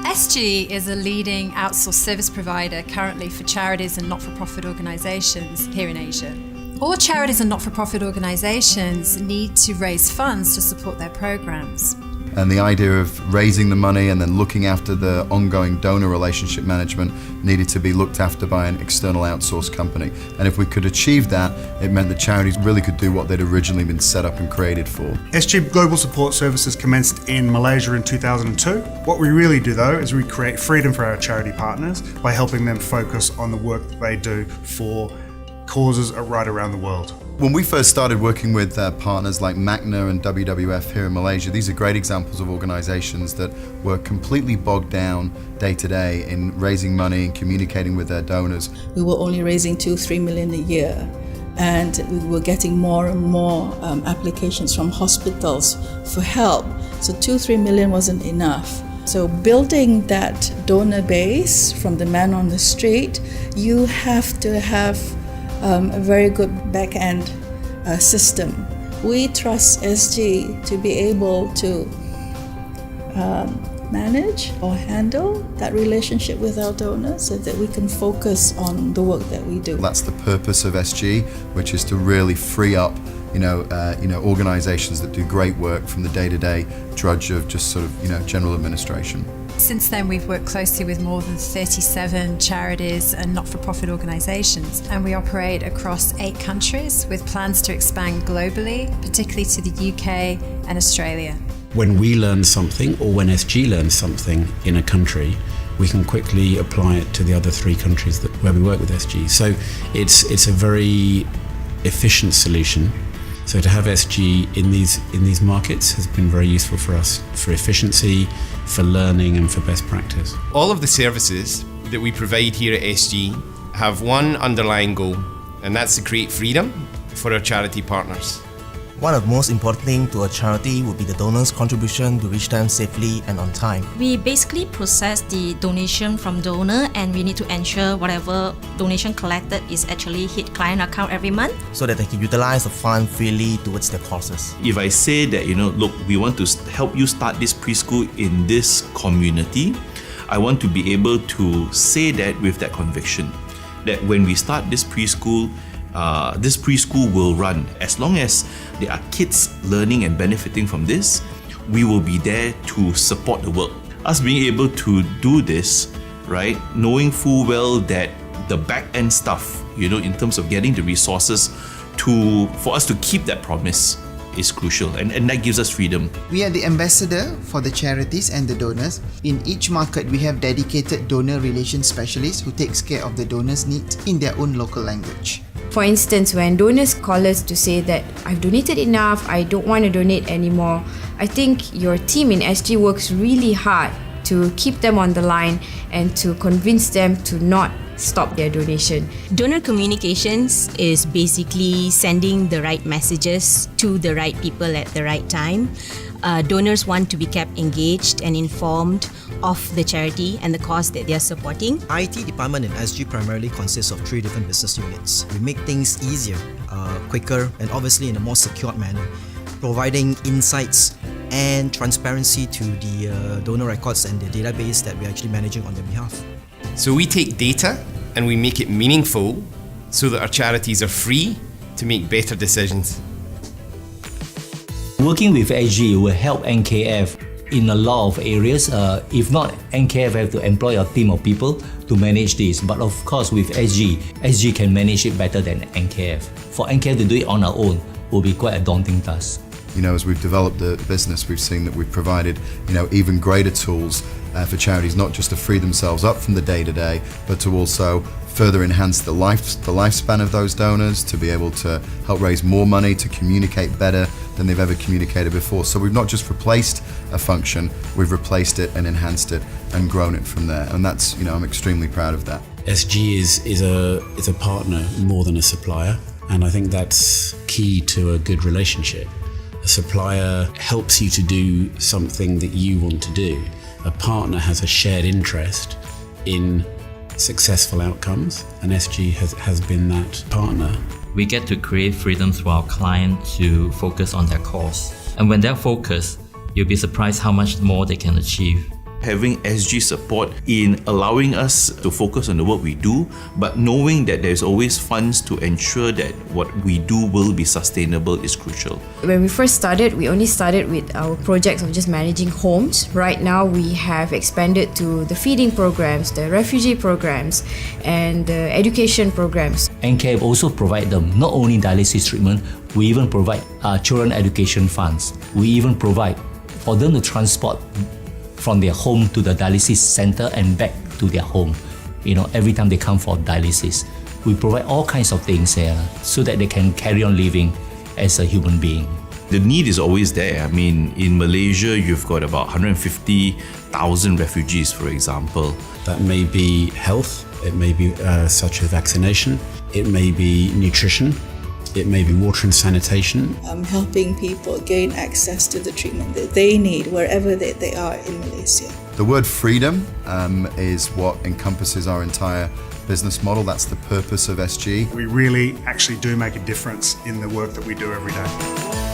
SG is a leading outsourced service provider currently for charities and not-for-profit organisations here in Asia. All charities and not-for-profit organisations need to raise funds to support their programmes. And the idea of raising the money and then looking after the ongoing donor relationship management needed to be looked after by an external outsourced company. And if we could achieve that, it meant that charities really could do what they'd originally been set up and created for. SG Global Support Services commenced in Malaysia in 2002. What we really do though is we create freedom for our charity partners by helping them focus on the work that they do for causes right around the world. When we first started working with partners like MACNA and WWF here in Malaysia, these are great examples of organisations that were completely bogged down day to day in raising money and communicating with their donors. We were only raising 2-3 million a year, and we were getting more and more applications from hospitals for help. So 2-3 million wasn't enough. So building that donor base from the man on the street, you have to have a very good back-end system. We trust SG to be able to manage or handle that relationship with our donors so that we can focus on the work that we do. That's the purpose of SG, which is to really free up organisations that do great work from the day-to-day drudge of just sort of general administration. Since then, we've worked closely with more than 37 charities and not-for-profit organisations, and we operate across 8 countries with plans to expand globally, particularly to the UK and Australia. When we learn something, or when SG learns something in a country, we can quickly apply it to the other 3 countries where we work with SG. So it's a very efficient solution. So to have SG in these markets has been very useful for us, for efficiency, for learning and for best practice. All of the services that we provide here at SG have one underlying goal, and that's to create freedom for our charity partners. One of the most important things to a charity would be the donor's contribution to reach them safely and on time. We basically process the donation from donor, and we need to ensure whatever donation collected is actually hit client account every month, so that they can utilize the fund freely towards their causes. If I say that, look, we want to help you start this preschool in this community, I want to be able to say that with that conviction, that when we start this preschool will run. As long as there are kids learning and benefiting from this, we will be there to support the work. Us being able to do this, right, knowing full well that the back-end stuff, in terms of getting the resources for us to keep that promise is crucial, and that gives us freedom. We are the ambassador for the charities and the donors. In each market, we have dedicated donor relations specialists who takes care of the donors' needs in their own local language. For instance, when donors call us to say that I've donated enough, I don't want to donate anymore, I think your team in SG works really hard to keep them on the line and to convince them to not stop their donation. Donor communications is basically sending the right messages to the right people at the right time. Donors want to be kept engaged and informed of the charity and the cause that they are supporting. IT department in SG primarily consists of 3 different business units. We make things easier, quicker, and obviously in a more secured manner, providing insights and transparency to the donor records and the database that we're actually managing on their behalf. So we take data and we make it meaningful so that our charities are free to make better decisions. Working with SG will help NKF in a lot of areas. If not, NKF have to employ a team of people to manage this. But of course, with SG can manage it better than NKF. For NKF to do it on our own will be quite a daunting task. As we've developed the business, we've seen that we've provided, even greater tools for charities, not just to free themselves up from the day-to-day, but to also further enhance the lifespan of those donors, to be able to help raise more money, to communicate better than they've ever communicated before. So we've not just replaced a function, we've replaced it and enhanced it and grown it from there. And that's, I'm extremely proud of that. SG is a partner more than a supplier, and I think that's key to a good relationship. A supplier helps you to do something that you want to do. A partner has a shared interest in successful outcomes, and SG has been that partner. We get to create freedoms for our client to focus on their cause. And when they're focused, you'll be surprised how much more they can achieve. having SG support in allowing us to focus on the work we do, but knowing that there's always funds to ensure that what we do will be sustainable is crucial. When we first started, we only started with our projects of just managing homes. Right now, we have expanded to the feeding programs, the refugee programs, and the education programs. NKF also provide them not only dialysis treatment, we even provide children education funds. We even provide for them to transport from their home to the dialysis center and back to their home, every time they come for dialysis. We provide all kinds of things here so that they can carry on living as a human being. The need is always there. I mean, in Malaysia, you've got about 150,000 refugees, for example. That may be health, it may be such as vaccination, it may be nutrition, it may be water and sanitation. Helping people gain access to the treatment that they need wherever they are in Malaysia. The word freedom is what encompasses our entire business model. That's the purpose of SG. We really actually do make a difference in the work that we do every day.